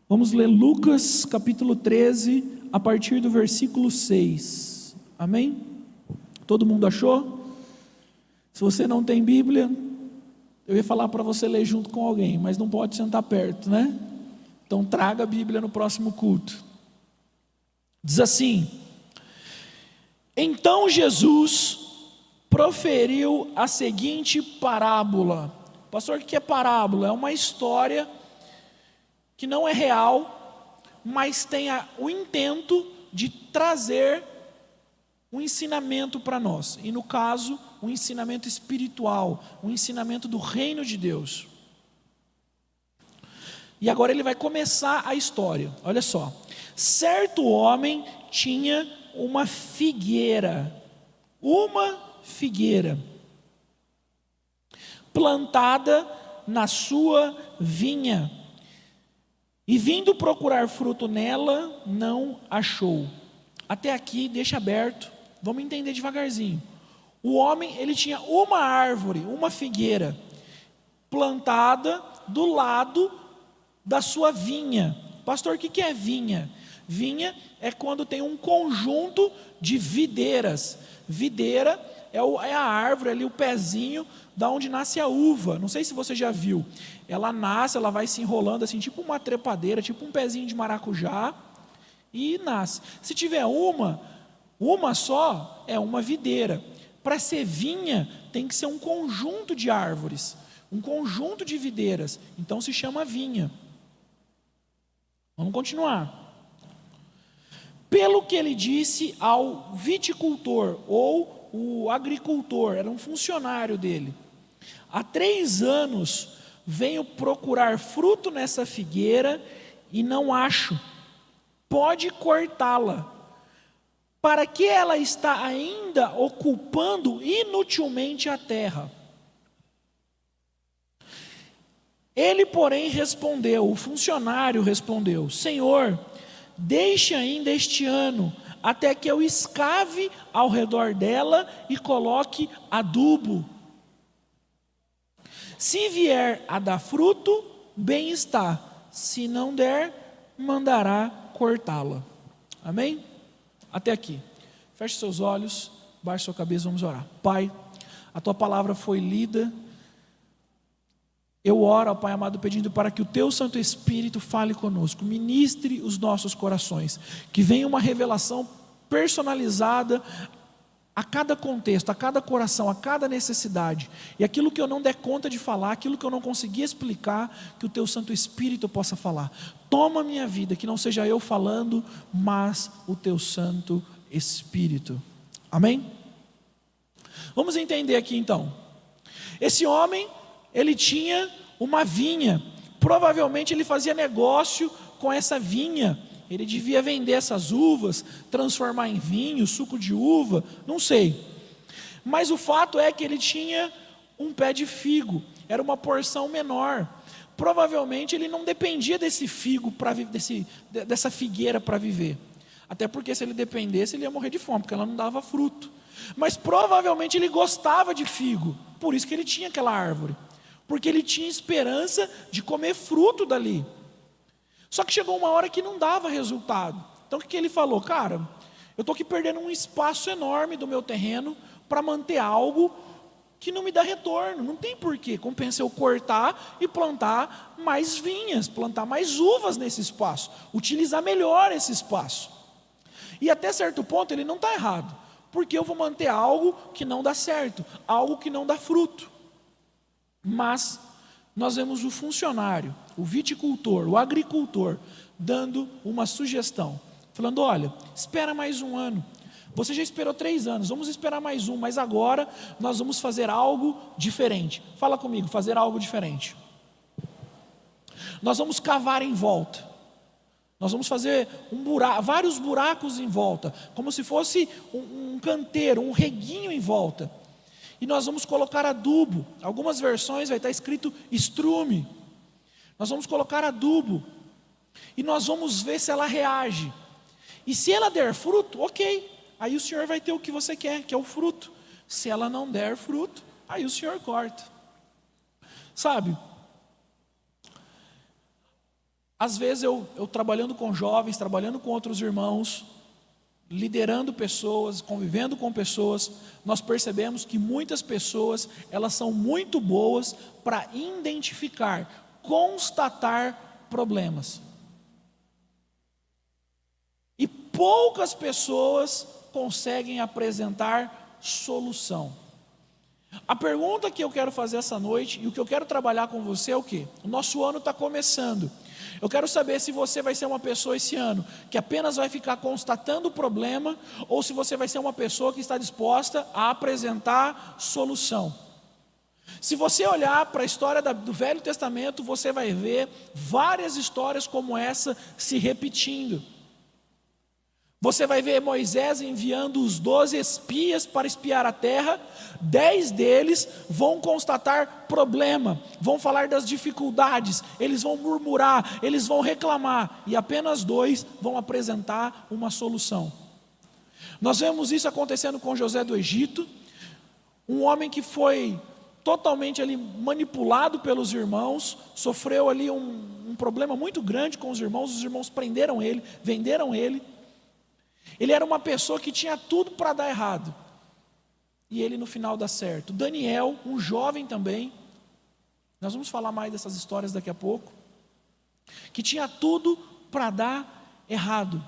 Vamos ler Lucas capítulo 13, a partir do versículo 6. Amém? Todo mundo achou? Se você não tem Bíblia, eu ia falar para você ler junto com alguém, mas não pode sentar perto, né? Então traga a Bíblia no próximo culto. Diz assim: Então Jesus proferiu a seguinte parábola. Pastor, o que é parábola? É uma história que não é real, mas tem o intento de trazer um ensinamento para nós. E no caso, um ensinamento espiritual, um ensinamento do reino de Deus. E agora ele vai começar a história. Olha só. Certo homem tinha uma figueira plantada na sua vinha, e vindo procurar fruto nela, não achou. Até aqui, deixa aberto, vamos entender devagarzinho. O homem, ele tinha uma árvore, uma figueira, plantada do lado da sua vinha. Pastor, o que é vinha? Vinha é quando tem um conjunto de videiras. Videira é a árvore ali, o pezinho, da onde nasce a uva. Não sei se você já viu. Ela nasce, ela vai se enrolando assim, tipo uma trepadeira, tipo um pezinho de maracujá, e nasce. Se tiver uma só, é uma videira. Para ser vinha, tem que ser um conjunto de árvores, um conjunto de videiras. Então se chama vinha. Vamos continuar. Pelo que ele disse ao viticultor, ou o agricultor, era um funcionário dele: há 3 anos venho procurar fruto nessa figueira e não acho. Pode cortá-la. Para que ela está ainda ocupando inutilmente a terra? Ele, porém, respondeu, o funcionário respondeu: Senhor, deixe ainda este ano, até que eu escave ao redor dela e coloque adubo. Se vier a dar fruto, bem está. Se não der, mandará cortá-la. Amém? Até aqui. Feche seus olhos, baixe sua cabeça, vamos orar. Pai, a tua palavra foi lida. Eu oro, Pai amado, pedindo para que o teu Santo Espírito fale conosco, ministre os nossos corações, que venha uma revelação personalizada a cada contexto, a cada coração, a cada necessidade. E aquilo que eu não der conta de falar, aquilo que eu não conseguir explicar, que o teu Santo Espírito possa falar. Toma a minha vida, que não seja eu falando, mas o teu Santo Espírito. Amém? Vamos entender aqui então. Esse homem, ele tinha uma vinha. Provavelmente ele fazia negócio com essa vinha. Ele devia vender essas uvas, transformar em vinho, suco de uva, não sei. Mas o fato é que ele tinha um pé de figo, era uma porção menor. Provavelmente ele não dependia desse figo, dessa figueira para viver. Até porque se ele dependesse, ele ia morrer de fome, porque ela não dava fruto. Mas provavelmente ele gostava de figo, por isso que ele tinha aquela árvore. Porque ele tinha esperança de comer fruto dali. Só que chegou uma hora que não dava resultado. Então o que ele falou? Cara, eu estou aqui perdendo um espaço enorme do meu terreno para manter algo que não me dá retorno. Não tem porquê. Compensa eu cortar e plantar mais vinhas, plantar mais uvas nesse espaço, utilizar melhor esse espaço. E até certo ponto ele não está errado, porque eu vou manter algo que não dá certo, algo que não dá fruto. Mas nós vemos o funcionário, o viticultor, o agricultor, dando uma sugestão, falando: olha, espera mais 1 ano, você já esperou 3 anos, vamos esperar mais 1, mas agora nós vamos fazer algo diferente. Fala comigo, fazer algo diferente. Nós vamos cavar em volta, nós vamos fazer vários buracos em volta, como se fosse um canteiro, um reguinho em volta. E nós vamos colocar adubo. Algumas versões vai estar escrito estrume. Nós vamos colocar adubo. E nós vamos ver se ela reage. E se ela der fruto, ok. Aí o Senhor vai ter o que você quer, que é o fruto. Se ela não der fruto, aí o Senhor corta. Sabe? Às vezes eu trabalhando com jovens, trabalhando com outros irmãos, liderando pessoas, convivendo com pessoas, nós percebemos que muitas pessoas, elas são muito boas para identificar, constatar problemas. E poucas pessoas conseguem apresentar solução. A pergunta que eu quero fazer essa noite, e o que eu quero trabalhar com você é o quê? O nosso ano está começando. Eu quero saber se você vai ser uma pessoa esse ano que apenas vai ficar constatando o problema, ou se você vai ser uma pessoa que está disposta a apresentar solução. Se você olhar para a história do Velho Testamento, você vai ver várias histórias como essa se repetindo. Você vai ver Moisés enviando os 12 espias para espiar a terra. 10 deles vão constatar problema, vão falar das dificuldades, eles vão murmurar, eles vão reclamar, e apenas 2 vão apresentar uma solução. Nós vemos isso acontecendo com José do Egito, um homem que foi totalmente ali manipulado pelos irmãos, sofreu ali um problema muito grande com os irmãos prenderam ele, venderam ele. Ele era uma pessoa que tinha tudo para dar errado, e ele no final dá certo. Daniel, um jovem também, nós vamos falar mais dessas histórias daqui a pouco, que tinha tudo para dar errado,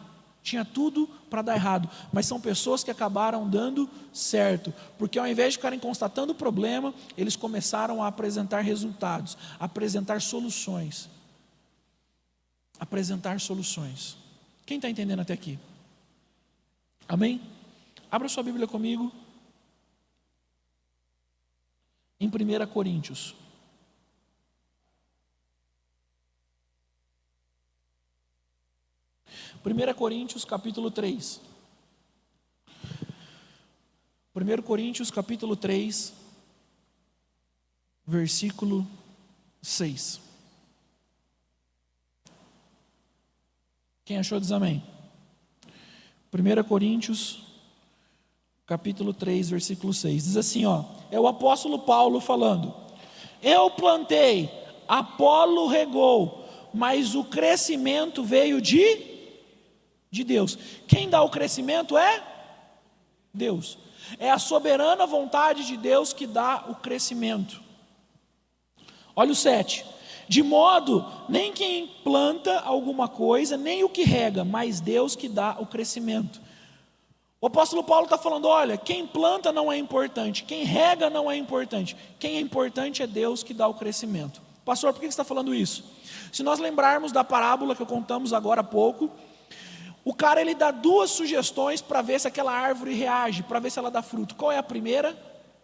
mas são pessoas que acabaram dando certo, porque ao invés de ficarem constatando o problema, eles começaram a apresentar resultados, apresentar soluções. Quem está entendendo até aqui? Amém? Abra sua Bíblia comigo em 1 Coríntios. Capítulo 3. 1 Coríntios capítulo 3, versículo 6. Quem achou diz amém. 1 Coríntios, capítulo 3, versículo 6, diz assim, é o apóstolo Paulo falando: eu plantei, Apolo regou, mas o crescimento veio de Deus. Quem dá o crescimento é Deus. É a soberana vontade de Deus que dá o crescimento. Olha o 7. De modo, nem quem planta alguma coisa, nem o que rega, mas Deus que dá o crescimento. O apóstolo Paulo está falando, olha, quem planta não é importante, quem rega não é importante, quem é importante é Deus que dá o crescimento. Pastor, por que você está falando isso? Se nós lembrarmos da parábola que contamos agora há pouco, o cara ele dá 2 sugestões para ver se aquela árvore reage, para ver se ela dá fruto. Qual é a primeira?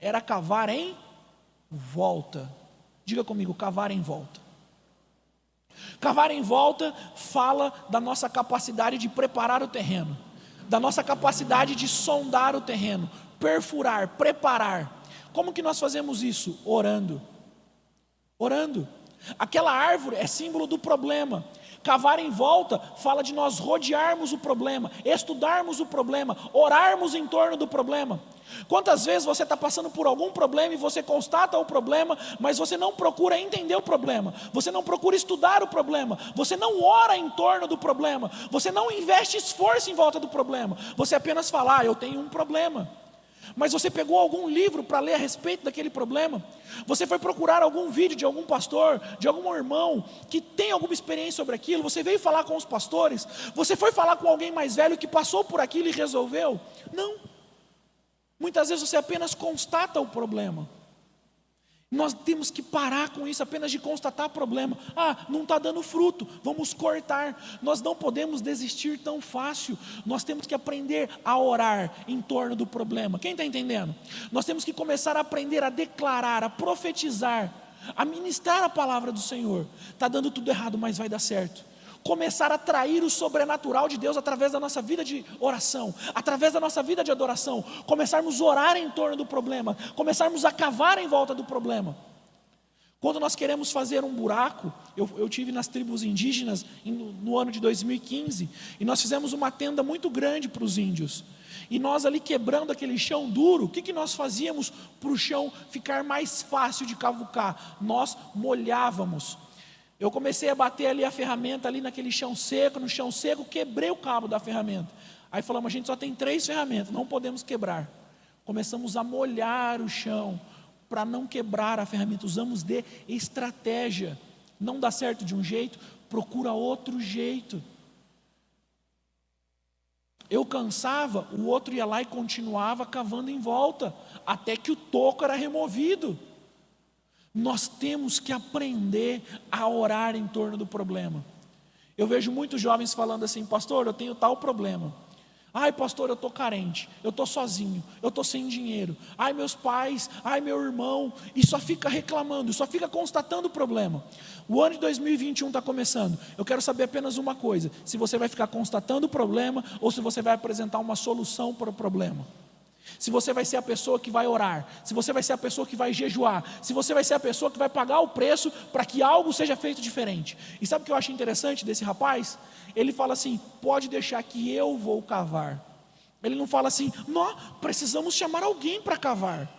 Era cavar em volta. Diga comigo, cavar em volta. Cavar em volta fala da nossa capacidade de preparar o terreno, da nossa capacidade de sondar o terreno, perfurar, preparar. Como que nós fazemos isso? Orando. Aquela árvore é símbolo do problema. Cavar em volta fala de nós rodearmos o problema, estudarmos o problema, orarmos em torno do problema. Quantas vezes você está passando por algum problema e você constata o problema, mas você não procura entender o problema, você não procura estudar o problema, você não ora em torno do problema, você não investe esforço em volta do problema, você apenas fala, eu tenho um problema. Mas você pegou algum livro para ler a respeito daquele problema? Você foi procurar algum vídeo de algum pastor, de algum irmão que tem alguma experiência sobre aquilo? Você veio falar com os pastores? Você foi falar com alguém mais velho que passou por aquilo e resolveu? Não. Muitas vezes você apenas constata o problema. Nós temos que parar com isso apenas de constatar problema. Não está dando fruto, vamos cortar. Nós não podemos desistir tão fácil. Nós temos que aprender a orar em torno do problema. Quem está entendendo? Nós temos que começar a aprender a declarar, a profetizar, a ministrar a palavra do Senhor. Está dando tudo errado, mas vai dar certo. Começar a atrair o sobrenatural de Deus através da nossa vida de oração, através da nossa vida de adoração, começarmos a orar em torno do problema, começarmos a cavar em volta do problema. Quando nós queremos fazer um buraco, eu tive nas tribos indígenas no ano de 2015, e nós fizemos uma tenda muito grande para os índios, e nós ali quebrando aquele chão duro, o que nós fazíamos para o chão ficar mais fácil de cavucar? Nós molhávamos Eu comecei a bater ali a ferramenta, ali naquele chão seco, no chão seco, quebrei o cabo da ferramenta. Aí falamos, a gente só tem 3 ferramentas, não podemos quebrar. Começamos a molhar o chão, para não quebrar a ferramenta, usamos de estratégia. Não dá certo de um jeito, procura outro jeito. Eu cansava, o outro ia lá e continuava cavando em volta, até que o toco era removido. Nós temos que aprender a orar em torno do problema. Eu vejo muitos jovens falando assim, pastor, eu tenho tal problema. Ai, pastor, eu estou carente, eu estou sozinho, eu estou sem dinheiro. Ai, meus pais, ai, meu irmão. E só fica reclamando, só fica constatando o problema. O ano de 2021 está começando. Eu quero saber apenas uma coisa: se você vai ficar constatando o problema ou se você vai apresentar uma solução para o problema. Se você vai ser a pessoa que vai orar, se você vai ser a pessoa que vai jejuar, se você vai ser a pessoa que vai pagar o preço para que algo seja feito diferente. E sabe o que eu acho interessante desse rapaz? Ele fala assim, pode deixar que eu vou cavar. Ele não fala assim, nós precisamos chamar alguém para cavar.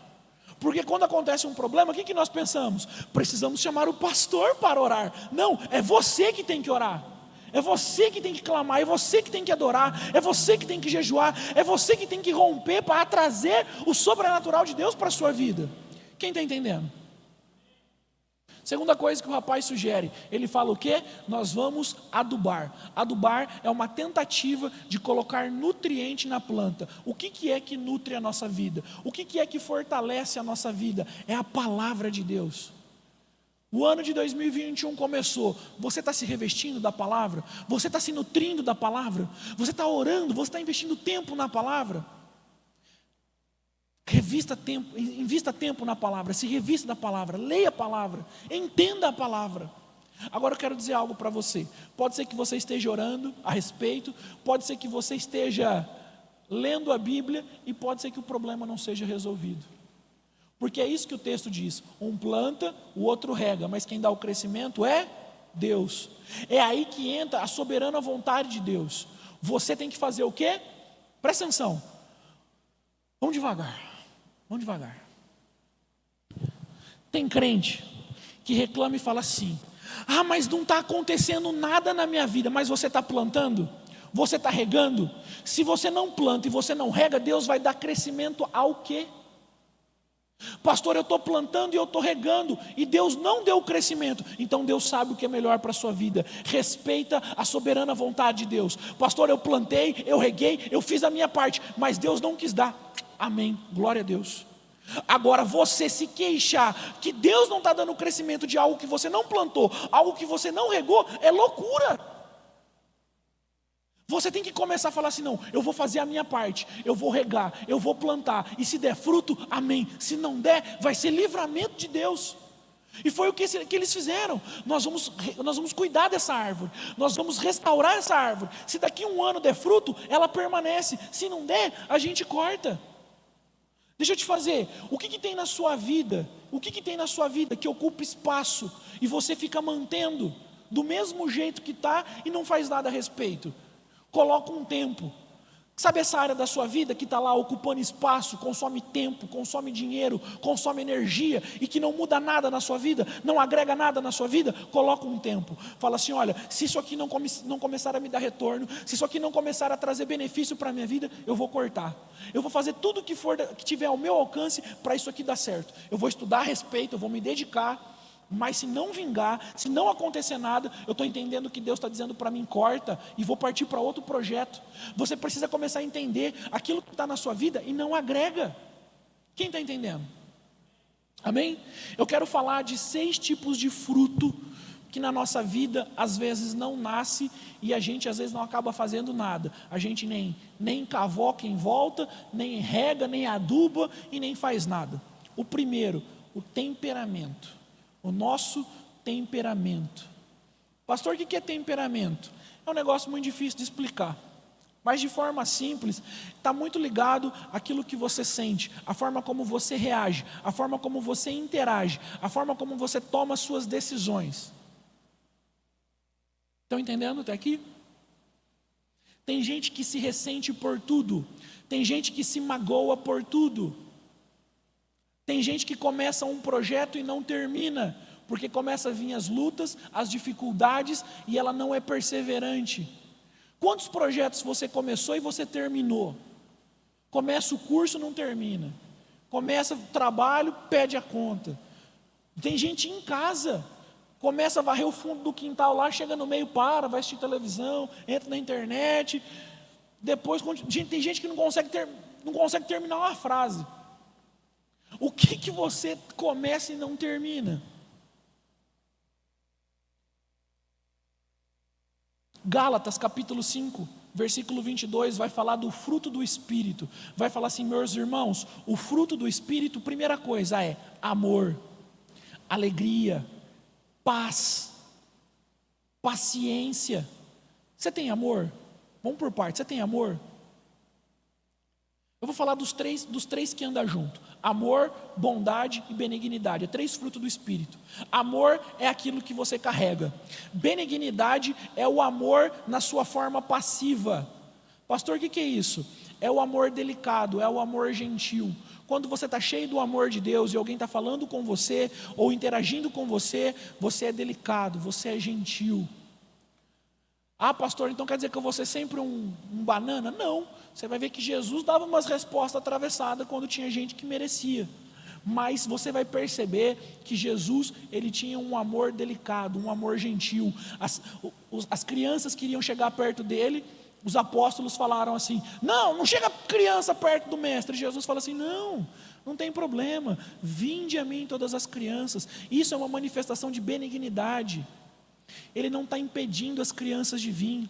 Porque quando acontece um problema, o que nós pensamos? Precisamos chamar o pastor para orar. Não, é você que tem que orar. É você que tem que clamar, é você que tem que adorar, é você que tem que jejuar, é você que tem que romper para trazer o sobrenatural de Deus para a sua vida. Quem está entendendo? Segunda coisa que o rapaz sugere, ele fala o quê? Nós vamos adubar. Adubar é uma tentativa de colocar nutriente na planta. O que é que nutre a nossa vida? O que é que fortalece a nossa vida? É a palavra de Deus. O ano de 2021 começou, você está se revestindo da palavra? Você está se nutrindo da palavra? Você está orando? Você está investindo tempo na palavra? Invista tempo na palavra, se revista da palavra, leia a palavra, entenda a palavra. Agora eu quero dizer algo para você. Pode ser que você esteja orando a respeito, pode ser que você esteja lendo a Bíblia e pode ser que o problema não seja resolvido. Porque é isso que o texto diz, um planta, o outro rega, mas quem dá o crescimento é Deus. É aí que entra a soberana vontade de Deus. Você tem que fazer o quê? Presta atenção, vamos devagar, vamos devagar. Tem crente que reclama e fala assim, mas não está acontecendo nada na minha vida, mas você está plantando? Você está regando? Se você não planta e você não rega, Deus vai dar crescimento ao quê? Pastor, eu estou plantando e eu estou regando e Deus não deu o crescimento. Então Deus sabe o que é melhor para a sua vida. Respeita a soberana vontade de Deus. Pastor, eu plantei, eu reguei, eu fiz a minha parte, mas Deus não quis dar. Amém, glória a Deus. Agora você se queixar que Deus não está dando o crescimento de algo que você não plantou, algo que você não regou, é loucura. Você tem que começar a falar assim, não, eu vou fazer a minha parte, eu vou regar, eu vou plantar, e se der fruto, amém, se não der, vai ser livramento de Deus. E foi o que eles fizeram. Nós vamos cuidar dessa árvore, nós vamos restaurar essa árvore, se daqui um ano der fruto, ela permanece, se não der, a gente corta. Deixa eu te fazer, o que tem na sua vida, que ocupa espaço, e você fica mantendo, do mesmo jeito que está, e não faz nada a respeito? Coloca um tempo. Sabe essa área da sua vida que está lá ocupando espaço, consome tempo, consome dinheiro, consome energia e que não muda nada na sua vida, não agrega nada na sua vida? Coloca um tempo. Fala assim, olha, se isso aqui não começar a me dar retorno, se isso aqui não começar a trazer benefício para a minha vida, eu vou cortar. Eu vou fazer tudo que tiver ao meu alcance para isso aqui dar certo. Eu vou estudar a respeito, eu vou me dedicar. Mas se não vingar, se não acontecer nada, eu estou entendendo que Deus está dizendo para mim, corta, e vou partir para outro projeto. Você precisa começar a entender aquilo que está na sua vida e não agrega. Quem está entendendo? Amém? Eu quero falar de 6 tipos de fruto que na nossa vida às vezes não nasce e a gente às vezes não acaba fazendo nada. A gente nem cavoca em volta, nem rega, nem aduba e nem faz nada. O primeiro, o temperamento. O nosso temperamento. Pastor, o que é temperamento? É um negócio muito difícil de explicar, mas de forma simples, está muito ligado àquilo que você sente, a forma como você reage, a forma como você interage, a forma como você toma suas decisões. Estão entendendo até aqui? Tem gente que se ressente por tudo, tem gente que se magoa por tudo. Tem gente que começa um projeto e não termina, Porque começa a vir as lutas, as dificuldades, e ela não é perseverante. Quantos projetos você começou e você terminou? Começa o curso, não termina. Começa o trabalho, pede a conta. Tem gente em casa, começa a varrer o fundo do quintal lá, chega no meio, vai assistir televisão, entra na internet. Depois, tem gente que não consegue terminar uma frase. O que você começa e não termina? Gálatas capítulo 5, versículo 22, vai falar do fruto do Espírito. Vai falar assim: meus irmãos, o fruto do Espírito, primeira coisa é amor, alegria, paz, paciência. Você tem amor? Vamos por partes. Você tem amor? Eu vou falar dos três que andam junto: amor, bondade e benignidade. É 3 frutos do Espírito. Amor é aquilo que você carrega. Benignidade é o amor na sua forma passiva. Pastor, o que é isso? É o amor delicado, é o amor gentil. Quando você está cheio do amor de Deus e alguém está falando com você ou interagindo com você, você é delicado, você é gentil. Ah, pastor, então quer dizer que eu vou ser sempre um banana? Não, você vai ver que Jesus dava umas respostas atravessadas quando tinha gente que merecia. Mas você vai perceber que Jesus, ele tinha um amor delicado, um amor gentil. As crianças queriam chegar perto dele, os apóstolos falaram assim: não chega criança perto do mestre. Jesus fala assim: não tem problema, vinde a mim todas as crianças. Isso é uma manifestação de benignidade. Ele não está impedindo as crianças de vir.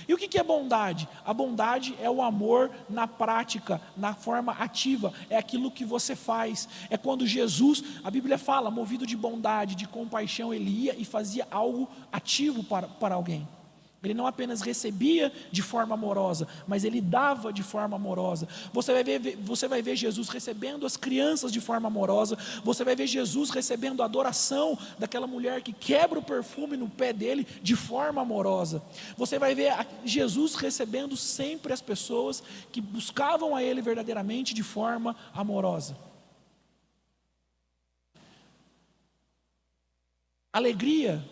E o que é bondade? A bondade é o amor na prática, na forma ativa. É aquilo que você faz. É quando Jesus, a Bíblia fala, movido de bondade, de compaixão, ele ia e fazia algo ativo para alguém. Ele não apenas recebia de forma amorosa, mas ele dava de forma amorosa. Você vai ver Jesus recebendo as crianças de forma amorosa. Você vai ver Jesus recebendo a adoração daquela mulher que quebra o perfume no pé dele de forma amorosa. Você vai ver Jesus recebendo sempre as pessoas que buscavam a ele verdadeiramente de forma amorosa. Alegria.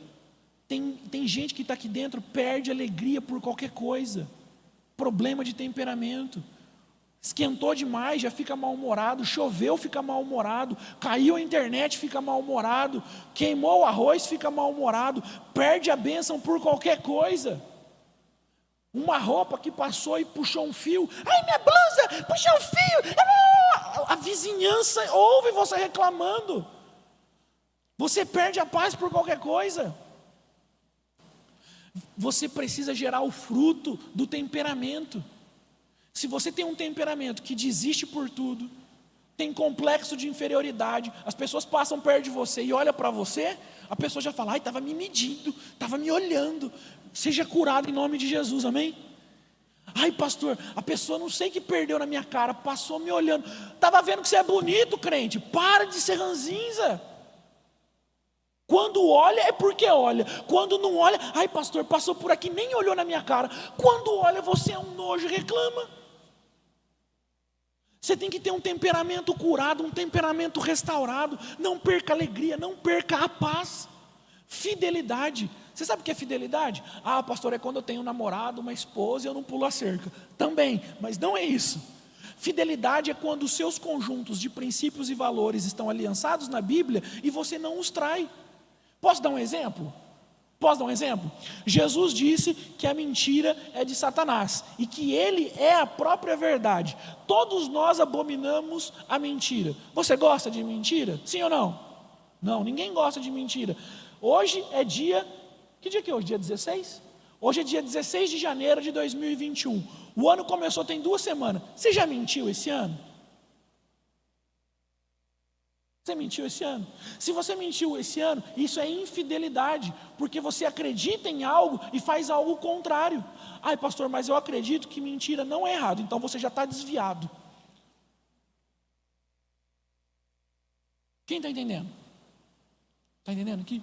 Tem gente que está aqui dentro, perde alegria por qualquer coisa. Problema de temperamento. Esquentou demais, já fica mal-humorado. Choveu, fica mal-humorado. Caiu a internet, fica mal-humorado. Queimou o arroz, fica mal-humorado. Perde a bênção por qualquer coisa. Uma roupa que passou e puxou um fio. Ai, minha blusa, puxou um fio. A vizinhança ouve você reclamando. Você perde a paz por qualquer coisa. Você precisa gerar o fruto do temperamento. Se você tem um temperamento que desiste por tudo, tem complexo de inferioridade, as pessoas passam perto de você e olham para você, a pessoa já fala: ai, estava me medindo, estava me olhando. Seja curado em nome de Jesus, amém? Ai, pastor, a pessoa não sei que perdeu na minha cara, passou me olhando, estava vendo que você é bonito, crente, para de ser ranzinza. Quando olha é porque olha, quando não olha, ai pastor, passou por aqui, nem olhou na minha cara. Quando olha, você é um nojo e reclama. Você tem que ter um temperamento curado, um temperamento restaurado. Não perca a alegria, não perca a paz. Fidelidade. Você sabe o que é fidelidade? Ah, pastor, é quando eu tenho um namorado, uma esposa e eu não pulo a cerca. Também, mas não é isso. Fidelidade é quando os seus conjuntos de princípios e valores estão aliançados na Bíblia e você não os trai. Posso dar um exemplo? Jesus disse que a mentira é de Satanás e que ele é a própria verdade. Todos nós abominamos a mentira. Você gosta de mentira? Sim ou não? Não, ninguém gosta de mentira. Hoje é dia... Que dia que é hoje? Dia 16? Hoje é dia 16 de janeiro de 2021. O ano começou tem 2 semanas. Você já mentiu esse ano? Você mentiu esse ano? Se você mentiu esse ano, isso é infidelidade, porque você acredita em algo e faz algo contrário. Ai, pastor, mas eu acredito que mentira não é errado, então você já está desviado. Quem está entendendo? Está entendendo aqui?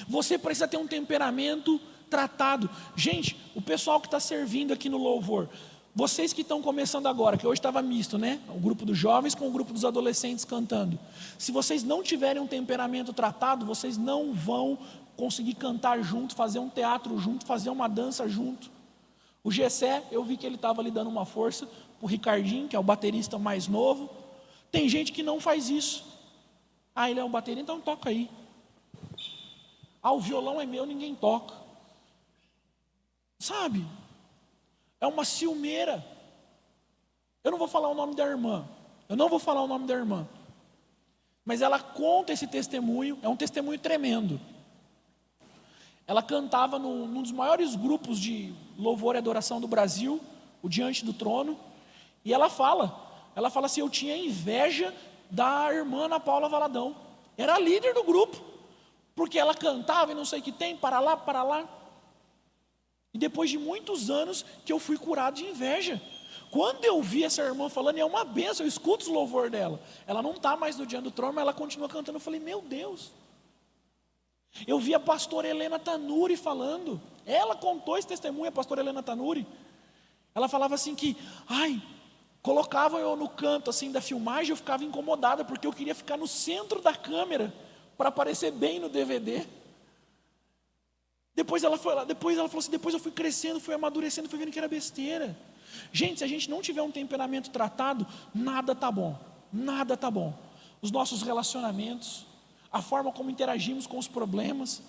Você precisa ter um temperamento tratado. Gente, o pessoal que está servindo aqui no louvor, Vocês que estão começando agora, que hoje estava misto, né? O grupo dos jovens com o grupo dos adolescentes cantando. Se vocês não tiverem um temperamento tratado, vocês não vão conseguir cantar junto, fazer um teatro junto, fazer uma dança junto. O Gessé, eu vi que ele estava ali dando uma força para o Ricardinho, que é o baterista mais novo. Tem gente que não faz isso. Ah, ele é um baterista, então toca aí. Ah, o violão é meu, ninguém toca. Sabe? É uma ciumeira. Eu não vou falar o nome da irmã. Mas ela conta esse testemunho, é um testemunho tremendo. Ela cantava num dos maiores grupos de louvor e adoração do Brasil, o Diante do Trono, e ela fala assim, eu tinha inveja da irmã Ana Paula Valadão, era a líder do grupo, porque ela cantava e não sei o que tem, para lá, para lá. E depois de muitos anos que eu fui curado de inveja. Quando eu vi essa irmã falando, e é uma benção, eu escuto os louvor dela. Ela não está mais no Diante do Trono, mas ela continua cantando. Eu falei, meu Deus. Eu vi a pastora Helena Tanuri falando. Ela contou esse testemunho, a pastora Helena Tanuri. Ela falava assim que, colocavam eu no canto assim da filmagem, eu ficava incomodada, porque eu queria ficar no centro da câmera, para aparecer bem no DVD. Depois ela falou assim, depois eu fui crescendo, fui amadurecendo, fui vendo que era besteira. Gente, se a gente não tiver um temperamento tratado, nada tá bom. Nada tá bom. Os nossos relacionamentos, a forma como interagimos com os problemas,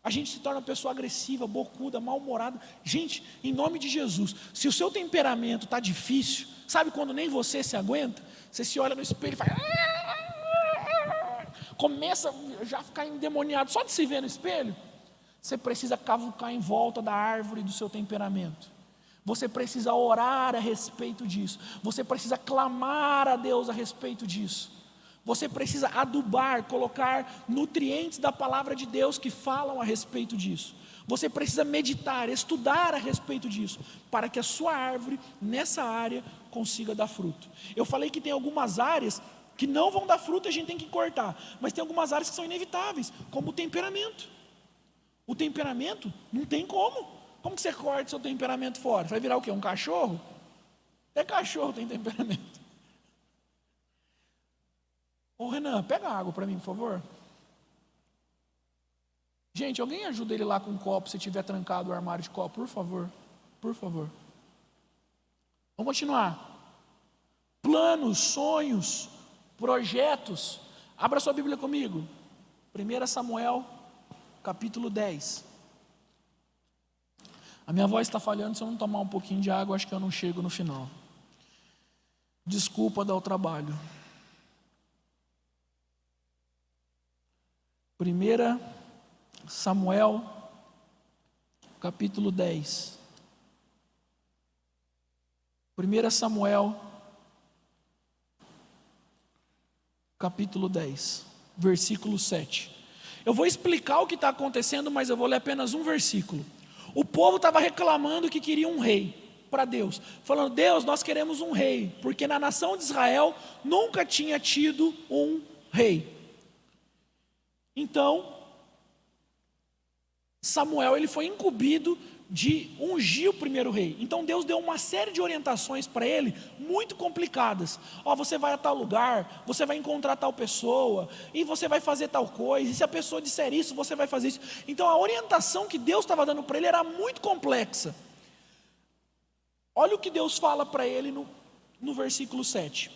a gente se torna uma pessoa agressiva, bocuda, mal-humorada. Gente, em nome de Jesus, se o seu temperamento está difícil, sabe quando nem você se aguenta? Você se olha no espelho e faz... Começa já a ficar endemoniado só de se ver no espelho. Você precisa cavucar em volta da árvore do seu temperamento. Você precisa orar a respeito disso. Você precisa clamar a Deus a respeito disso. Você precisa adubar, colocar nutrientes da palavra de Deus que falam a respeito disso. Você precisa meditar, estudar a respeito disso, para que a sua árvore, nessa área, consiga dar fruto. Eu falei que tem algumas áreas que não vão dar fruto e a gente tem que cortar. Mas tem algumas áreas que são inevitáveis, como o temperamento. O temperamento, não tem como. Como que você corta seu temperamento fora? Você vai virar o quê? Um cachorro? Até cachorro tem temperamento. Ô Renan, pega água para mim, por favor. Gente, alguém ajuda ele lá com um copo, se tiver trancado o armário de copo, por favor. Por favor. Vamos continuar. Planos, sonhos, projetos. Abra sua Bíblia comigo. 1 Samuel, capítulo 10. A minha voz está falhando, se eu não tomar um pouquinho de água, acho que eu não chego no final. Desculpa dar o trabalho. 1 Samuel, capítulo 10. 1 Samuel, capítulo 10, versículo 7. Eu vou explicar o que está acontecendo, mas eu vou ler apenas um versículo. O povo estava reclamando que queria um rei para Deus, falando, Deus, nós queremos um rei, porque na nação de Israel nunca tinha tido um rei. Então, Samuel ele foi incumbido de ungir o primeiro rei. Então Deus deu uma série de orientações para ele, muito complicadas. Você vai a tal lugar, você vai encontrar tal pessoa, e você vai fazer tal coisa, e se a pessoa disser isso, você vai fazer isso. Então a orientação que Deus estava dando para ele era muito complexa. Olha o que Deus fala para ele no versículo 7.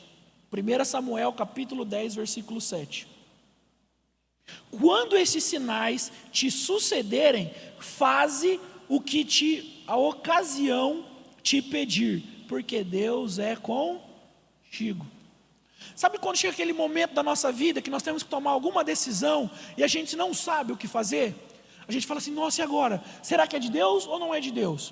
1 Samuel capítulo 10, versículo 7. Quando esses sinais te sucederem, faze o que a ocasião te pedir, porque Deus é contigo. Sabe quando chega aquele momento da nossa vida que nós temos que tomar alguma decisão e a gente não sabe o que fazer? A gente fala assim, nossa, e agora? Será que é de Deus ou não é de Deus?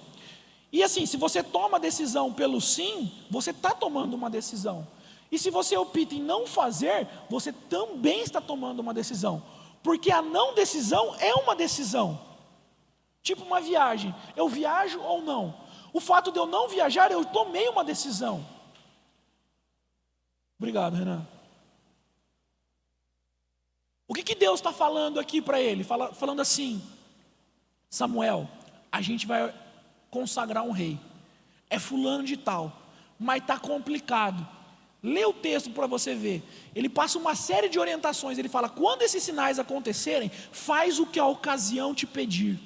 E assim, se você toma a decisão pelo sim, você está tomando uma decisão. E se você opta em não fazer, você também está tomando uma decisão. Porque a não decisão é uma decisão. Tipo uma viagem, eu viajo ou não? O fato de eu não viajar, eu tomei uma decisão. Obrigado, Renan. O que Deus está falando aqui para ele? Falando assim, Samuel, a gente vai consagrar um rei. é fulano de tal, mas está complicado. Lê o texto para você ver. Ele passa uma série de orientações. Ele fala: quando esses sinais acontecerem, faz o que a ocasião te pedir.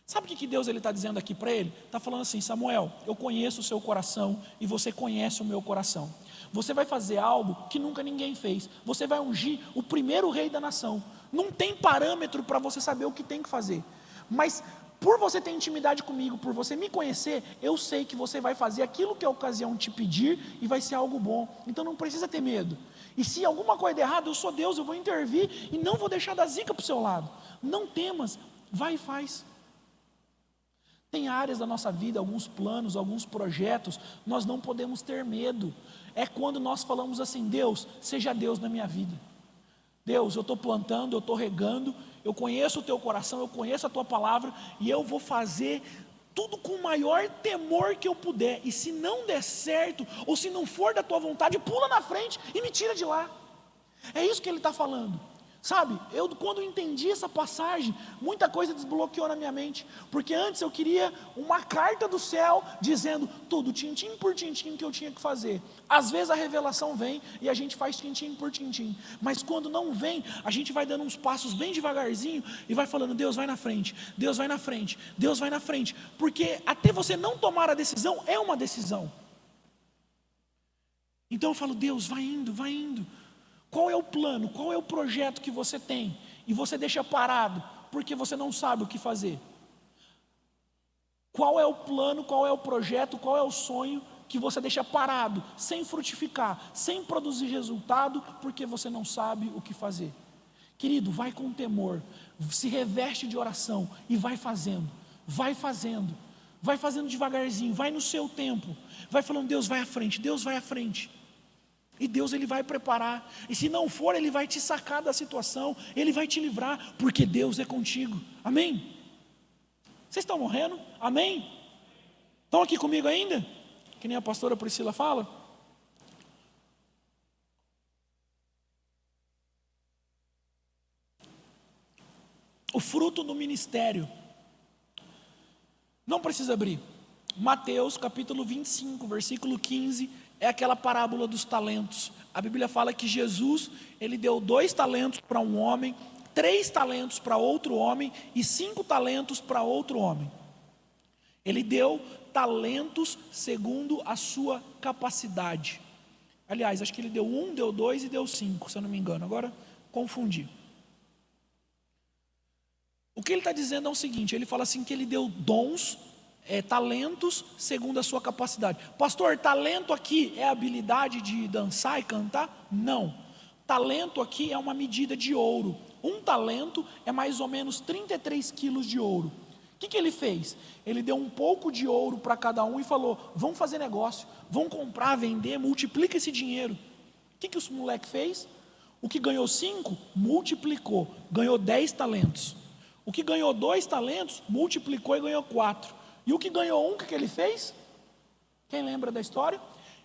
Sabe o que Deus está dizendo aqui para ele? Está falando assim: Samuel, eu conheço o seu coração e você conhece o meu coração. Você vai fazer algo que nunca ninguém fez. Você vai ungir o primeiro rei da nação. Não tem parâmetro para você saber o que tem que fazer. Mas por você ter intimidade comigo, por você me conhecer, eu sei que você vai fazer aquilo que a ocasião te pedir e vai ser algo bom. Então não precisa ter medo. E se alguma coisa der errado, eu sou Deus, eu vou intervir e não vou deixar dar zica para o seu lado. Não temas, vai e faz. Tem áreas da nossa vida, alguns planos, alguns projetos, nós não podemos ter medo. É quando nós falamos assim: Deus, seja Deus na minha vida. Deus, eu estou plantando, eu estou regando, eu conheço o teu coração, eu conheço a tua palavra, e eu vou fazer tudo com o maior temor que eu puder. E se não der certo, ou se não for da tua vontade, pula na frente e me tira de lá. É isso que ele está falando. Sabe, quando entendi essa passagem, muita coisa desbloqueou na minha mente. Porque antes eu queria uma carta do céu dizendo tudo, tintim por tintim, que eu tinha que fazer. Às vezes a revelação vem e a gente faz tintim por tintim. Mas quando não vem, a gente vai dando uns passos bem devagarzinho e vai falando: Deus vai na frente, Deus vai na frente, Deus vai na frente. Porque até você não tomar a decisão, é uma decisão. Então eu falo: Deus, vai indo, vai indo. Qual é o plano, qual é o projeto que você tem e você deixa parado porque você não sabe o que fazer? Qual é o plano, qual é o projeto, qual é o sonho que você deixa parado, sem frutificar, sem produzir resultado, porque você não sabe o que fazer? Querido, vai com temor, se reveste de oração e vai fazendo, vai fazendo, vai fazendo devagarzinho, vai no seu tempo, vai falando: Deus vai à frente, Deus vai à frente. E Deus, Ele vai preparar. E se não for, Ele vai te sacar da situação, Ele vai te livrar, porque Deus é contigo. Amém? Vocês estão morrendo? Amém? Estão aqui comigo ainda? Que nem a pastora Priscila fala? O fruto do ministério. Não precisa abrir. Mateus capítulo 25, versículo 15, é aquela parábola dos talentos. A Bíblia fala que Jesus, Ele deu 2 talentos para um homem, 3 talentos para outro homem e 5 talentos para outro homem. Ele deu talentos segundo a sua capacidade. Aliás, acho que Ele deu 1, deu 2 e deu 5, se eu não me engano. Agora, confundi. O que Ele está dizendo é o seguinte: Ele fala assim que Ele deu dons, talentos segundo a sua capacidade. Pastor, talento aqui é a habilidade de dançar e cantar? Não. Talento aqui é uma medida de ouro. Um talento é mais ou menos 33 quilos de ouro. O que ele fez? Ele deu um pouco de ouro para cada um e falou: vamos fazer negócio, vamos comprar, vender, multiplica esse dinheiro. O que os moleque fez? O que ganhou 5, multiplicou, ganhou 10 talentos. O que ganhou 2 talentos, multiplicou e ganhou 4. E o que ganhou 1, o que ele fez? Quem lembra da história?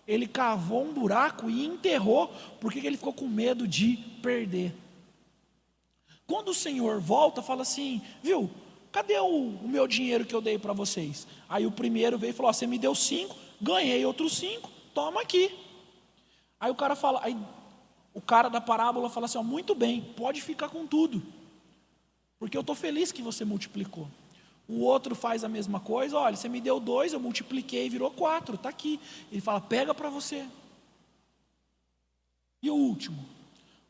Ele cavou um buraco e enterrou, porque ele ficou com medo de perder. Quando o Senhor volta, fala assim: viu, cadê o meu dinheiro que eu dei para vocês? Aí o primeiro veio e falou: você me deu 5, ganhei outros 5, toma aqui. Aí o cara fala, aí o cara da parábola fala assim: muito bem, pode ficar com tudo, porque eu estou feliz que você multiplicou. O outro faz a mesma coisa: olha, você me deu 2, eu multipliquei, virou 4, está aqui. Ele fala: pega para você. E o último?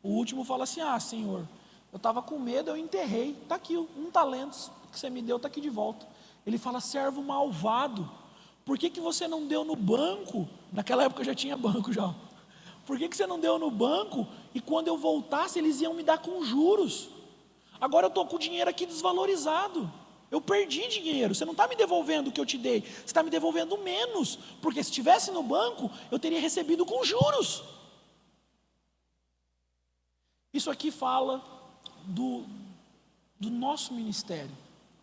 O último fala assim: ah, Senhor, eu estava com medo, eu enterrei, está aqui, 1 talento que você me deu, está aqui de volta. Ele fala: servo malvado, por que você não deu no banco? Naquela época já tinha banco já. Por que você não deu no banco? E quando eu voltasse, eles iam me dar com juros. Agora eu estou com o dinheiro aqui desvalorizado. Eu perdi dinheiro, você não está me devolvendo o que eu te dei, você está me devolvendo menos, porque se estivesse no banco, eu teria recebido com juros. Isso aqui fala do nosso ministério.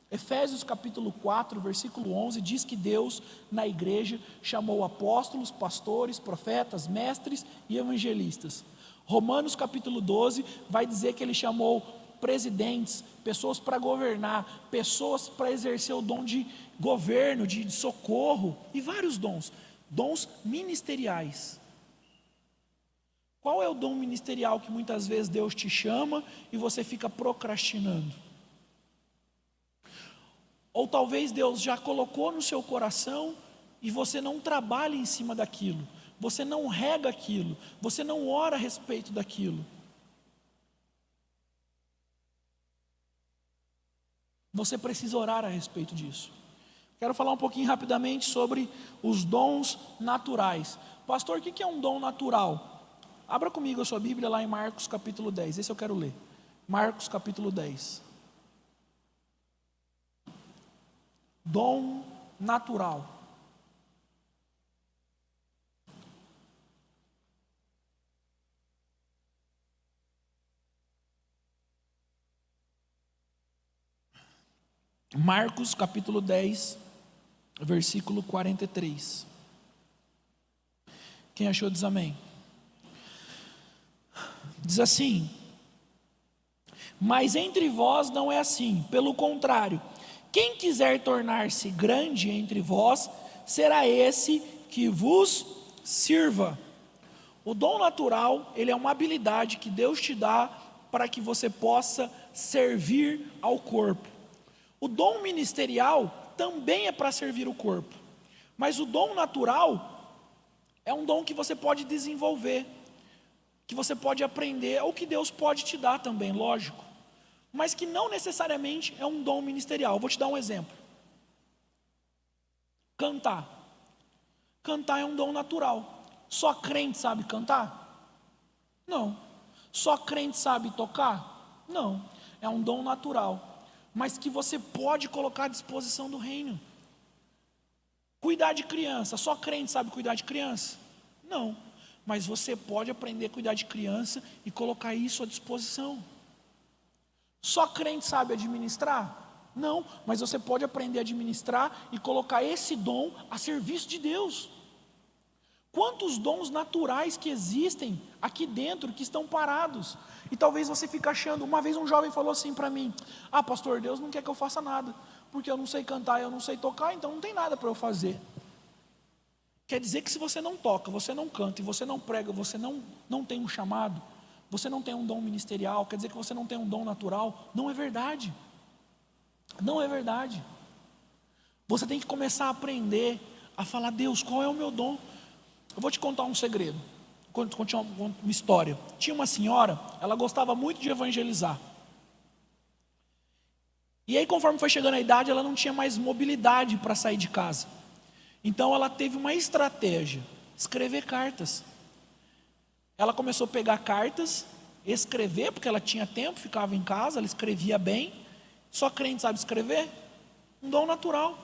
Efésios capítulo 4, versículo 11, diz que Deus, na igreja, chamou apóstolos, pastores, profetas, mestres e evangelistas. Romanos capítulo 12 vai dizer que Ele chamou presidentes, pessoas para governar, pessoas para exercer o dom de governo, de socorro, e vários dons, dons ministeriais. Qual é o dom ministerial que muitas vezes Deus te chama e você fica procrastinando? Ou talvez Deus já colocou no seu coração e você não trabalha em cima daquilo, você não rega aquilo, você não ora a respeito daquilo. Você precisa orar a respeito disso. Quero falar um pouquinho rapidamente sobre os dons naturais. Pastor, o que é um dom natural? Abra comigo a sua Bíblia lá em Marcos capítulo 10, esse eu quero ler. Marcos capítulo 10. Dom natural. Marcos capítulo 10, versículo 43. Quem achou diz amém. Diz assim: mas entre vós não é assim, pelo contrário, quem quiser tornar-se grande entre vós, será esse que vos sirva. O dom natural, ele é uma habilidade que Deus te dá para que você possa servir ao corpo. O dom ministerial também é para servir o corpo, mas o dom natural é um dom que você pode desenvolver, que você pode aprender, ou que Deus pode te dar também, lógico, mas que não necessariamente é um dom ministerial. Vou te dar um exemplo. Cantar. Cantar é um dom natural. Só crente sabe cantar? Não. Só crente sabe tocar? Não. É um dom natural, mas que você pode colocar à disposição do reino. Cuidar de criança. Só crente sabe cuidar de criança? Não. Mas você pode aprender a cuidar de criança e colocar isso à disposição. Só crente sabe administrar? Não, mas você pode aprender a administrar e colocar esse dom a serviço de Deus. Quantos dons naturais que existem aqui dentro que estão parados? E talvez você fique achando. Uma vez um jovem falou assim para mim: ah, pastor, Deus não quer que eu faça nada, porque eu não sei cantar, eu não sei tocar, então não tem nada para eu fazer. Quer dizer que se você não toca, você não canta e você não prega, você não tem um chamado, você não tem um dom ministerial, quer dizer que você não tem um dom natural? Não é verdade. Não é verdade. Você tem que começar a aprender a falar: Deus, qual é o meu dom? Eu vou te contar um segredo, contar uma história. Tinha uma senhora, ela gostava muito de evangelizar. E aí, conforme foi chegando a idade, ela não tinha mais mobilidade para sair de casa. Então ela teve uma estratégia: escrever cartas. Ela começou a pegar cartas, escrever, porque ela tinha tempo, ficava em casa, ela escrevia bem. Só crente sabe escrever? Um dom natural.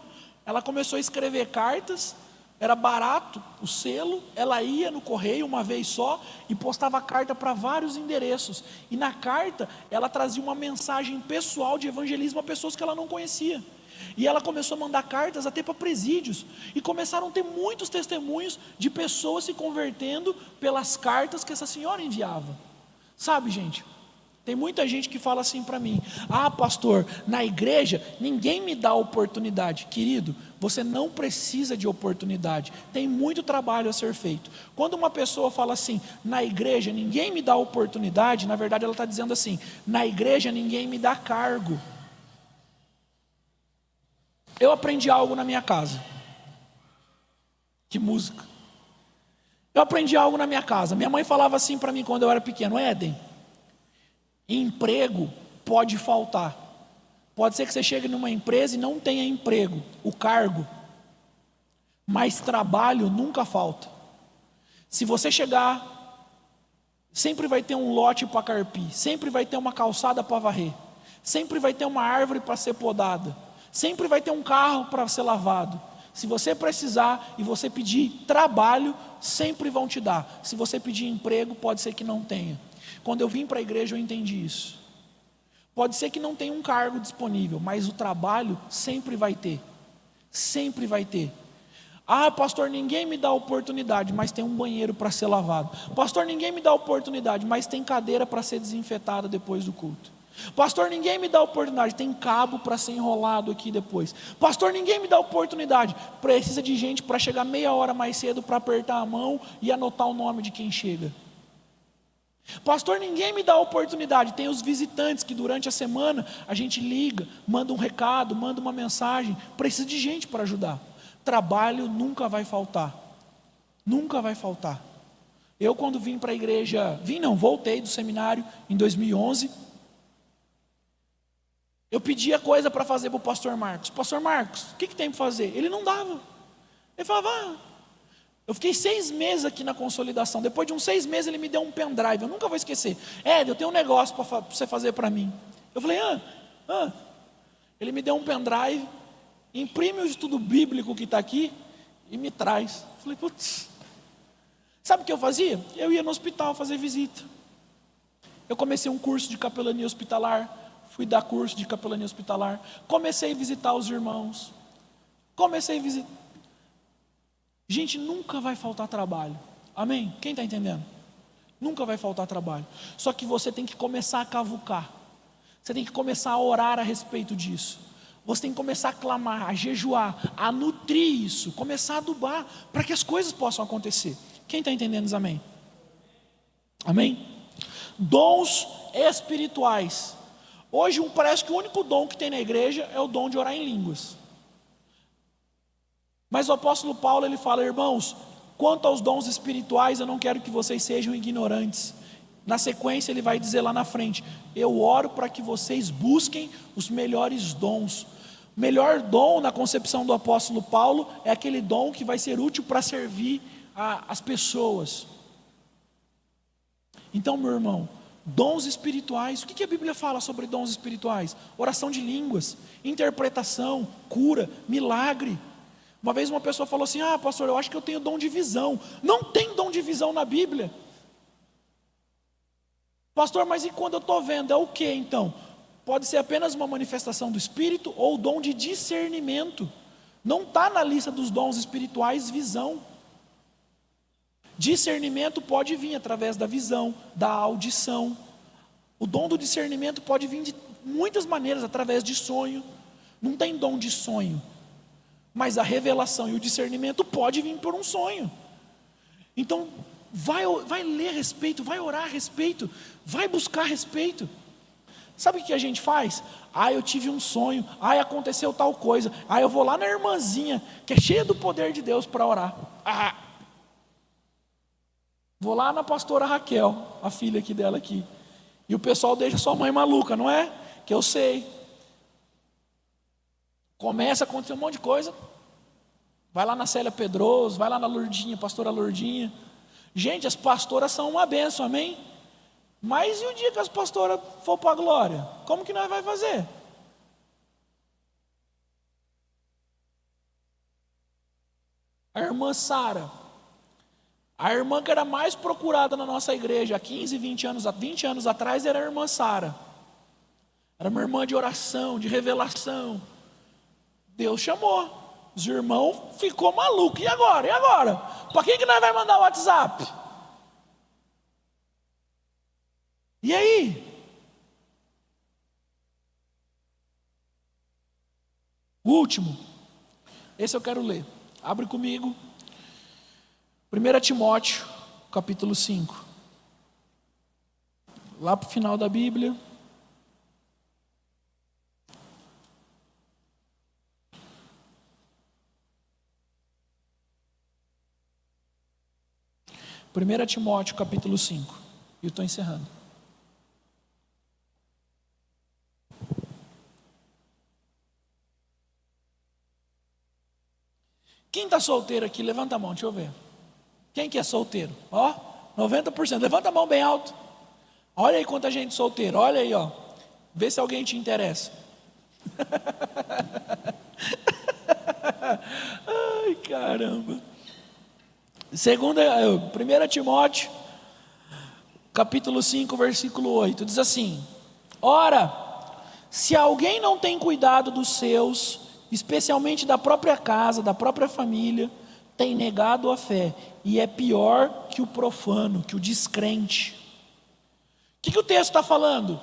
Ela começou a escrever cartas, era barato o selo, ela ia no correio uma vez só e postava carta para vários endereços. E na carta ela trazia uma mensagem pessoal de evangelismo a pessoas que ela não conhecia. E ela começou a mandar cartas até para presídios. E começaram a ter muitos testemunhos de pessoas se convertendo pelas cartas que essa senhora enviava. Sabe, gente, tem muita gente que fala assim para mim: ah, pastor, na igreja ninguém me dá oportunidade. Querido, você não precisa de oportunidade. Tem muito trabalho a ser feito. Quando uma pessoa fala assim: na igreja ninguém me dá oportunidade, na verdade ela está dizendo assim: na igreja ninguém me dá cargo. Eu aprendi algo na minha casa. Que música. Eu aprendi algo na minha casa. Minha mãe falava assim para mim quando eu era pequeno: Éden, emprego pode faltar. Pode ser que você chegue numa empresa e não tenha emprego, o cargo, mas trabalho nunca falta. Se você chegar, sempre vai ter um lote para carpir, sempre vai ter uma calçada para varrer, sempre vai ter uma árvore para ser podada, sempre vai ter um carro para ser lavado. Se você precisar e você pedir trabalho, sempre vão te dar. Se você pedir emprego, pode ser que não tenha. Quando eu vim para a igreja eu entendi isso. Pode ser que não tenha um cargo disponível, mas o trabalho sempre vai ter. Sempre vai ter. Ah, pastor, ninguém me dá oportunidade, mas tem um banheiro para ser lavado. Pastor, ninguém me dá oportunidade, mas tem cadeira para ser desinfetada depois do culto. Pastor, ninguém me dá oportunidade. Tem cabo para ser enrolado aqui depois. Pastor, ninguém me dá oportunidade. Precisa de gente para chegar meia hora mais cedo para apertar a mão e anotar o nome de quem chega. Pastor, ninguém me dá oportunidade. Tem os visitantes que durante a semana a gente liga, manda um recado, manda uma mensagem. Precisa de gente para ajudar. Trabalho nunca vai faltar. Nunca vai faltar. Eu quando vim para a igreja, voltei do seminário em 2011. Eu pedia coisa para fazer para o pastor Marcos. Pastor Marcos, o que tem para fazer? Ele não dava. Ele falava, Eu fiquei 6 meses aqui na consolidação. Depois de uns 6 meses ele me deu um pendrive. Eu nunca vou esquecer. Eu tenho um negócio para você fazer para mim. Eu falei, Ele me deu um pendrive, imprime o estudo bíblico que está aqui e me traz. Eu falei, putz. Sabe o que eu fazia? Eu ia no hospital fazer visita. Eu comecei um curso de capelania hospitalar. Fui dar curso de capelania hospitalar. Comecei a visitar os irmãos. Gente, nunca vai faltar trabalho. Amém? Quem está entendendo? Nunca vai faltar trabalho. Só que você tem que começar a cavucar. Você tem que começar a orar a respeito disso. Você tem que começar a clamar, a jejuar, a nutrir isso. Começar a adubar para que as coisas possam acontecer. Quem está entendendo? Diz amém. Amém? Dons espirituais. Hoje parece que o único dom que tem na igreja é o dom de orar em línguas. Mas o apóstolo Paulo ele fala, irmãos, quanto aos dons espirituais eu não quero que vocês sejam ignorantes. Na sequência ele vai dizer lá na frente, eu oro para que vocês busquem os melhores dons. O melhor dom na concepção do apóstolo Paulo é aquele dom que vai ser útil para servir as pessoas. Então, meu irmão, dons espirituais, o que a Bíblia fala sobre dons espirituais? Oração de línguas, interpretação, cura, milagre. Uma vez uma pessoa falou assim, pastor, eu acho que eu tenho dom de visão. Não tem dom de visão na Bíblia. Pastor, mas e quando eu estou vendo? É o que então? Pode ser apenas uma manifestação do Espírito ou dom de discernimento. Não está na lista dos dons espirituais visão. Discernimento pode vir através da visão, da audição. O dom do discernimento pode vir de muitas maneiras, através de sonho. Não tem dom de sonho. Mas a revelação e o discernimento pode vir por um sonho. Então, vai ler a respeito, vai orar a respeito, vai buscar a respeito. Sabe o que a gente faz? Eu tive um sonho, aconteceu tal coisa. Eu vou lá na irmãzinha, que é cheia do poder de Deus para orar. Vou lá na pastora Raquel, a filha aqui dela aqui. E o pessoal deixa sua mãe maluca, não é? Que eu sei. Começa a acontecer um monte de coisa. Vai lá na Célia Pedroso, vai lá na Lourdinha, pastora Lourdinha. Gente, as pastoras são uma bênção, amém? Mas e o dia que as pastoras for para a glória? Como que nós vai fazer? A irmã Sara, a irmã que era mais procurada na nossa igreja há 15, 20 anos atrás era a irmã Sara. Era uma irmã de oração, de revelação. Deus chamou. Os irmãos ficou maluco. E agora? Para quem que nós vai mandar o WhatsApp? E aí? O último. Esse eu quero ler. Abre comigo. 1 Timóteo, capítulo 5. Lá para o final da Bíblia. Primeira Timóteo, capítulo 5. E eu estou encerrando. Quem está solteiro aqui? Levanta a mão, deixa eu ver. Quem que é solteiro? 90%. Levanta a mão bem alto. Olha aí quanta gente solteira. Olha aí, Vê se alguém te interessa. Ai, caramba. 1 Timóteo, capítulo 5, versículo 8. Diz assim: ora, se alguém não tem cuidado dos seus, especialmente da própria casa, da própria família, tem negado a fé e é pior que o profano, que o descrente. O que o texto está falando?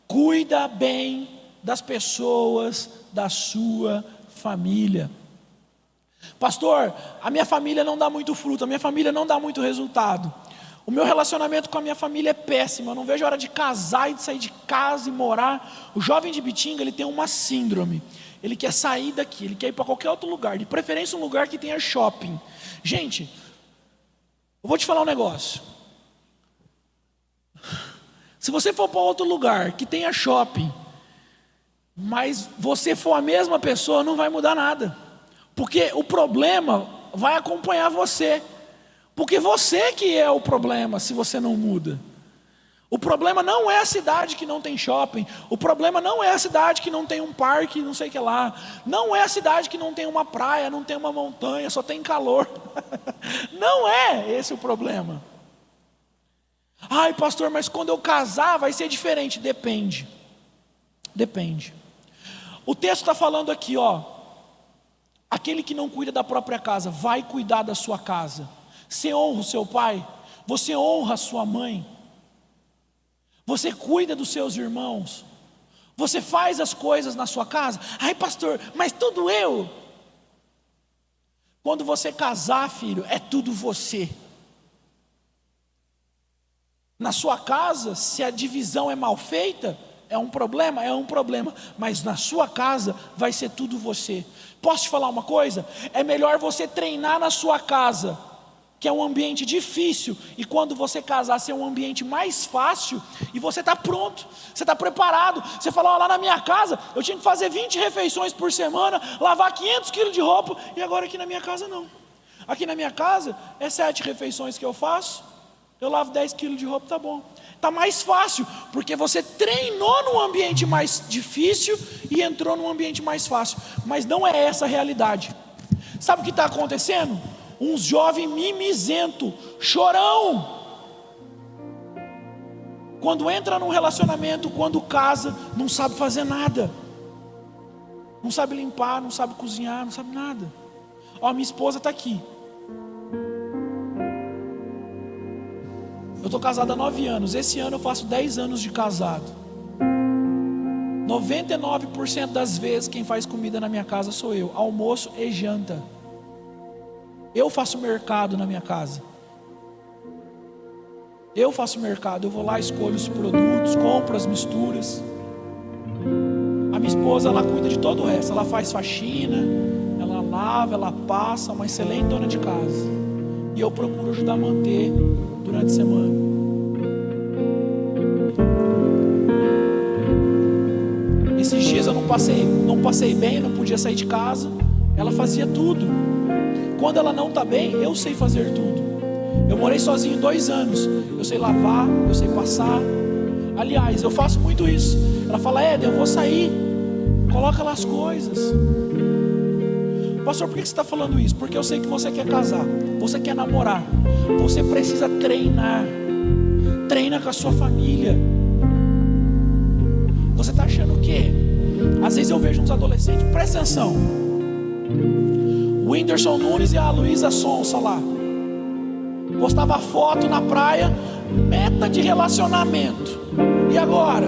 Cuida bem das pessoas da sua família. Pastor, a minha família não dá muito fruto, a minha família não dá muito resultado. O meu relacionamento com a minha família é péssimo, eu não vejo a hora de casar e de sair de casa e morar. O jovem de Bitinga, ele tem uma síndrome. Ele quer sair daqui, ele quer ir para qualquer outro lugar, de preferência um lugar que tenha shopping. Gente, eu vou te falar um negócio. Se você for para outro lugar que tenha shopping, mas você for a mesma pessoa, não vai mudar nada. Porque o problema vai acompanhar você. Porque você que é o problema se você não muda. O problema não é a cidade que não tem shopping. O problema não é a cidade que não tem um parque, não sei o que lá. Não é a cidade que não tem uma praia, não tem uma montanha, só tem calor. Não é esse o problema. Ai, pastor, mas quando eu casar vai ser diferente. Depende. Depende. O texto está falando aqui, ó. Aquele que não cuida da própria casa, vai cuidar da sua casa. Você honra o seu pai, você honra a sua mãe, você cuida dos seus irmãos, você faz as coisas na sua casa. Ai, pastor, mas tudo eu. Quando você casar, filho, é tudo você. Na sua casa, se a divisão é mal feita, é um problema, mas na sua casa vai ser tudo você. Posso te falar uma coisa? É melhor você treinar na sua casa, que é um ambiente difícil, e quando você casar ser um ambiente mais fácil, e você está pronto, você está preparado. Você fala, ó, lá na minha casa eu tinha que fazer 20 refeições por semana, lavar 500 quilos de roupa, e agora aqui na minha casa não. Aqui na minha casa é 7 refeições que eu faço, eu lavo 10 quilos de roupa, tá bom. Está mais fácil, porque você treinou num ambiente mais difícil e entrou num ambiente mais fácil. Mas não é essa a realidade. Sabe o que está acontecendo? Uns jovens mimizento, chorão. Quando entra num relacionamento, quando casa, não sabe fazer nada. Não sabe limpar, não sabe cozinhar, não sabe nada. Ó, minha esposa está aqui. Eu estou casado há 9 anos. Esse ano eu faço 10 anos de casado. 99% das vezes quem faz comida na minha casa sou eu. Almoço e janta. Eu faço mercado na minha casa. Eu faço mercado. Eu vou lá, escolho os produtos, compro as misturas. A minha esposa, ela cuida de todo o resto. Ela faz faxina, ela lava, ela passa. Uma excelente dona de casa. E eu procuro ajudar a manter durante a semana. Esses dias eu não passei bem, não podia sair de casa. Ela fazia tudo. Quando ela não está bem, eu sei fazer tudo. Eu morei sozinho 2 anos. Eu sei lavar, eu sei passar. Aliás, eu faço muito isso. Ela fala, Éder, eu vou sair. Coloca lá as coisas. Pastor, por que você está falando isso? Porque eu sei que você quer casar, você quer namorar, você precisa treinar. Treina com a sua família. Você está achando o quê? Às vezes eu vejo uns adolescentes, presta atenção, o Whindersson Nunes e a Luísa Sonsa lá, postava foto na praia, meta de relacionamento. E agora?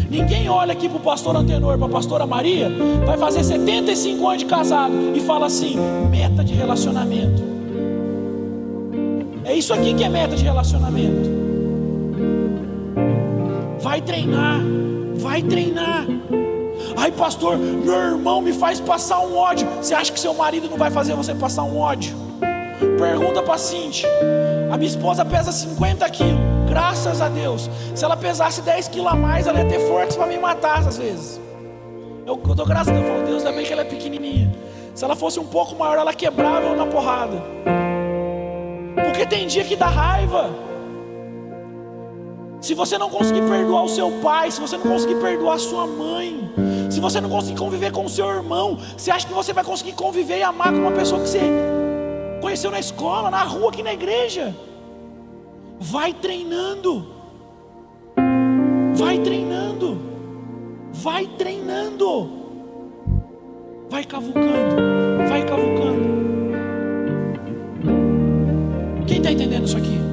Ninguém olha aqui para o pastor Antenor, para a pastora Maria, vai fazer 75 anos de casado e fala assim, meta de relacionamento. É isso aqui que é meta de relacionamento. Vai treinar, vai treinar. Ai, pastor, meu irmão me faz passar um ódio. Você acha que seu marido não vai fazer você passar um ódio? Pergunta para a Cintia. A minha esposa pesa 50 quilos, graças a Deus. Se ela pesasse 10 quilos a mais, ela ia ter força para me matar às vezes. Eu dou graças a Deus, eu falo, Deus, ainda bem que ela é pequenininha. Se ela fosse um pouco maior, ela quebrava eu na porrada. Porque tem dia que dá raiva. Se você não conseguir perdoar o seu pai, se você não conseguir perdoar a sua mãe, se você não conseguir conviver com o seu irmão, você acha que você vai conseguir conviver e amar com uma pessoa que você conheceu na escola, na rua, aqui na igreja? Vai treinando. Vai treinando. Vai treinando. Vai cavucando. Vai cavucando. Quem está entendendo isso aqui?